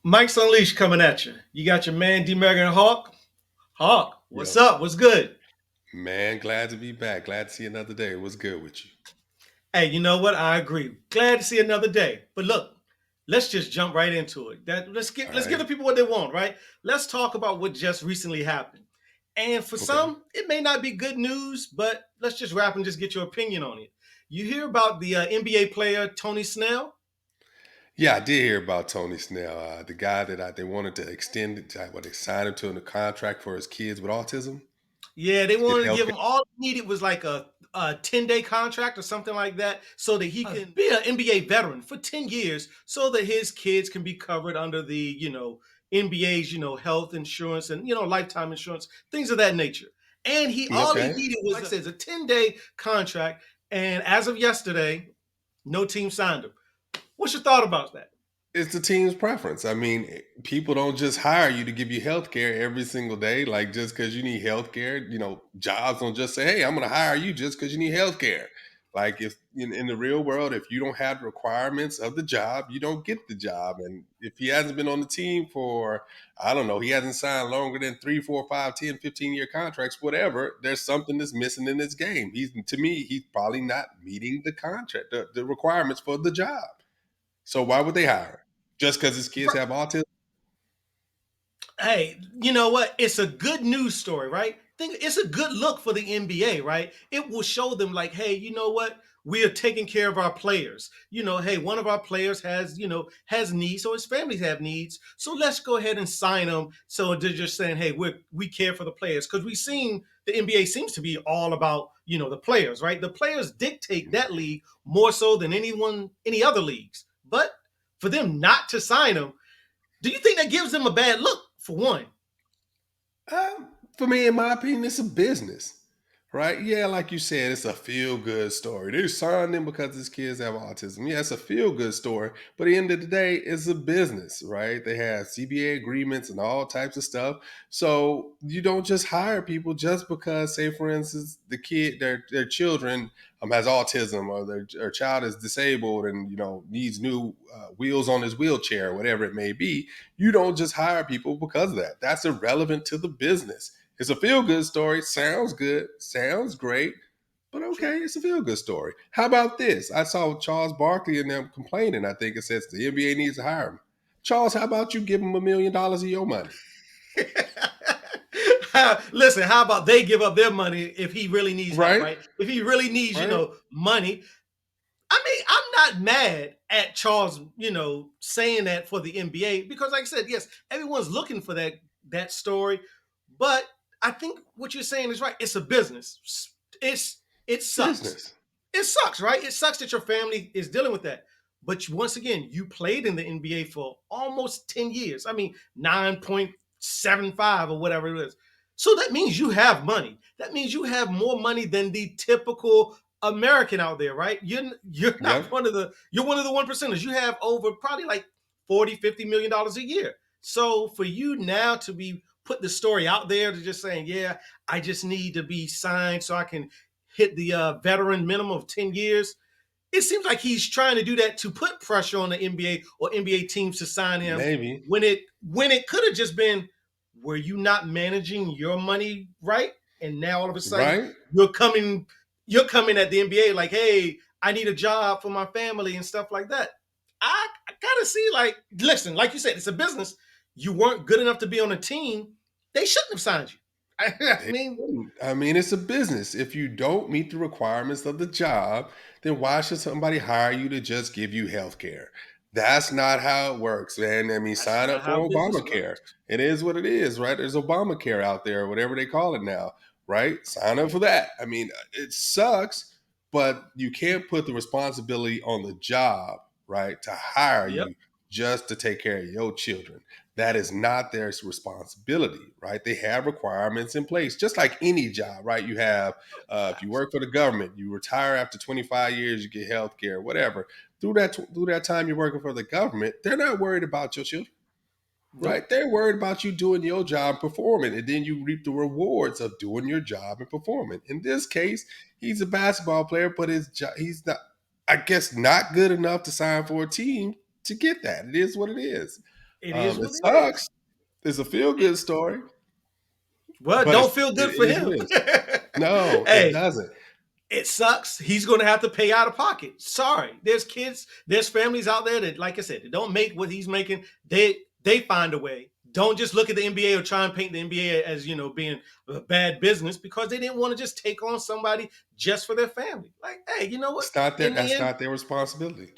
Mike's Unleashed coming at you. You got your man D. Megan Hawk. Hawk, what's Yo, up? What's good? man, glad to be back. Glad to see another day. What's good with you? Hey, you know what? I agree. Glad to see another day. But look, let's just jump right into it. All Let's give the right. people what they want, right? Let's talk about what just recently happened. And for Okay. some, it may not be good news, but let's just wrap and just get your opinion on it. You hear about the NBA player Tony Snell? Yeah, I did hear about Tony Snell, the guy that they wanted to extend it to, they signed him to a contract for his kids with autism Yeah, they to get wanted to health give care. him all he needed was like a 10-day contract or something like that so that he can be an NBA veteran for 10 years so that his kids can be covered under the, NBA's, health insurance and, lifetime insurance, things of that nature. And he all he Okay. needed was, like I said, a 10-day contract. And as of yesterday, no team signed him. What's your thought about that? It's the team's preference. I mean, people don't just hire you to give you health care every single day. Like just because you need health care, jobs don't just say, "Hey, I'm going to hire you just because you need health care." Like if in the real world, if you don't have the requirements of the job, you don't get the job. And if he hasn't been on the team for, I don't know, he hasn't signed longer than 3, 4, 5, 10, 15 year contracts, whatever, there's something that's missing in this game. To me, he's probably not meeting the contract, the requirements for the job. So why would they hire him? Just because his kids have autism? Hey, you know what? It's a good news story, right? Think it's a good look for the NBA, right? It will show them like, hey, you know what? We are taking care of our players. Hey, one of our players has needs, so his families have needs. So let's go ahead and sign them. So they're just saying, hey, we care for the players because we've seen the NBA seems to be all about the players, right? The players dictate that league more so than any other leagues. But for them not to sign them, do you think that gives them a bad look for one? For me, in my opinion, it's a business, right? Yeah, like you said, it's a feel good story. They signed him because his kids have autism. Yeah, it's a feel good story. But at the end of the day, it's a business, right? They have CBA agreements and all types of stuff. So you don't just hire people just because, say, for instance, their children has autism or their child is disabled and needs new wheels on his wheelchair, whatever it may be. You don't just hire people because of that. That's irrelevant to the business. It's a feel good story. Sounds good. Sounds great. But okay, it's a feel good story. How about this? I saw Charles Barkley and them complaining. I think it says the NBA needs to hire him. Charles, how about you give him $1 million of your money? Listen, how about they give up their money if he really needs help, Right? right? If he really needs, Right? money. I mean, I'm not mad at Charles, saying that for the NBA because, like I said, yes, everyone's looking for that story, but I think what you're saying is right. It's a business. It It's sucks. business. It sucks, right? It sucks that your family is dealing with that. But once again, you played in the NBA for almost 10 years. I mean, 9.75 or whatever it is. So that means you have money. That means you have more money than the typical American out there, right? You're not Yep. you're one of the one percenters. You have over probably like 40, $50 million a year. So for you now to be put the story out there to just saying, yeah, I just need to be signed so I can hit the veteran minimum of 10 years. It seems like he's trying to do that to put pressure on the NBA or NBA teams to sign him Maybe. when it could have just been, were you not managing your money right? And now all of a sudden Right? you're coming you're coming at the NBA like, hey, I need a job for my family and stuff like that. I gotta see, like, listen, like you said, it's a business. You weren't good enough to be on a team. They shouldn't have signed you. I They mean, wouldn't. I mean, it's a business. If you don't meet the requirements of the job, then why should somebody hire you to just give you health care? That's not how it works, man. I mean, that's sign not up how for business Obamacare. works. It is what it is, right? There's Obamacare out there, whatever they call it now, right? Sign up for that. I mean, it sucks, but you can't put the responsibility on the job, right, to hire Yep. you just to take care of your children. That is not their responsibility, right? They have requirements in place, just like any job, right? You have, if you work for the government, you retire after 25 years, you get health care, whatever. Through that time you're working for the government, they're not worried about your children, Nope. right? They're worried about you doing your job, performing, and then you reap the rewards of doing your job and performing. In this case, he's a basketball player, but he's not, I guess, not good enough to sign for a team to get that. It is what it is. It is It what it is. sucks. It's a feel It, good story, well, it but don't feel good for it is what him. it is. No, it Hey, doesn't. it sucks. He's going to have to pay out of pocket. Sorry, there's kids, there's families out there that, like I said, they don't make what he's making. They find a way. Don't just look at the NBA or try and paint the NBA as being a bad business because they didn't want to just take on somebody just for their family. Like, hey, you know what? It's not their. In the That's end, not their responsibility.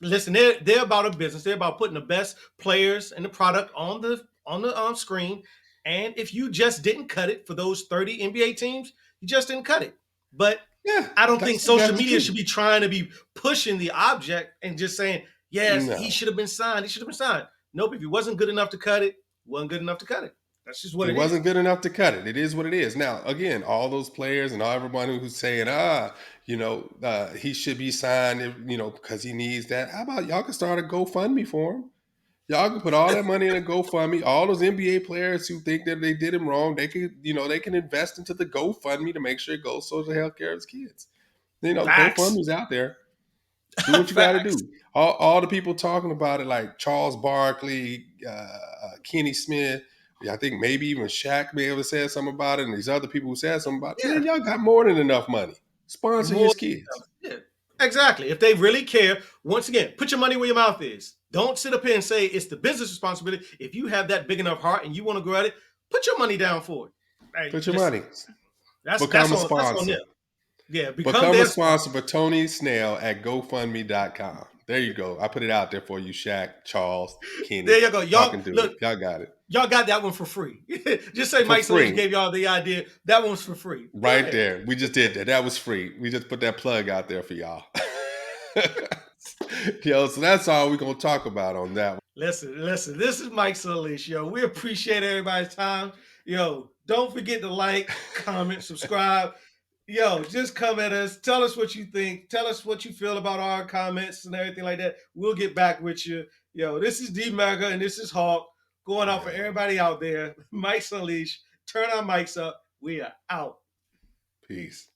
listen, they're about a business. They're about putting the best players and the product on the screen. And if you just didn't cut it for those 30 NBA teams, you just didn't cut it. But Yeah, I don't think social that's media true. should be trying to be pushing the object and just saying, yes, he No, should have been signed. He should have been signed. Nope, if he wasn't good enough to cut it, he wasn't good enough to cut it. That's just what it it is. wasn't good enough to cut it. It is what it is. Now, again, all those players and all everyone who's saying, he should be signed, because he needs that. How about y'all can start a GoFundMe for him? Y'all can put all that money in a GoFundMe. All those NBA players who think that they did him wrong, they can invest into the GoFundMe to make sure it goes towards the health care of his kids. Facts. GoFundMe's out there. Do what you got to Facts. do. All the people talking about it, like Charles Barkley, Kenny Smith, I think maybe even Shaq may have said something about it, and these other people who said something about it. Yeah. Man, y'all got more than enough money. Sponsor More his kids. yeah, exactly. If they really care, once again, put your money where your mouth is. Don't sit up here and say it's the business responsibility. If you have that big enough heart and you want to go at it, put your money down for it. Hey, Put your listen, money. that's Become a on them. sponsor. Yeah, become Become a their sponsor sponsor. for Tony Snell at GoFundMe.com. There you go. I put it out there for you, Shaq, Charles, There Kenny. you go. Y'all Y'all can do it. look, Y'all got it. y'all got that one for free. Just say For Mike Solis free. gave y'all the idea. That one's for free. Go Right ahead. there. We just did that. That was free. We just put that plug out there for y'all. So that's all we're gonna talk about on that one. Listen. This is Mike Solis, yo. We appreciate everybody's time. Yo, don't forget to like, comment, subscribe. Yo, just come at us. Tell us what you think. Tell us what you feel about our comments and everything like that. We'll get back with you. Yo, this is D Mega and this is Hawk going out for Yeah. everybody out there. Mike's Unleashed. Turn our mics up. We are out. Peace.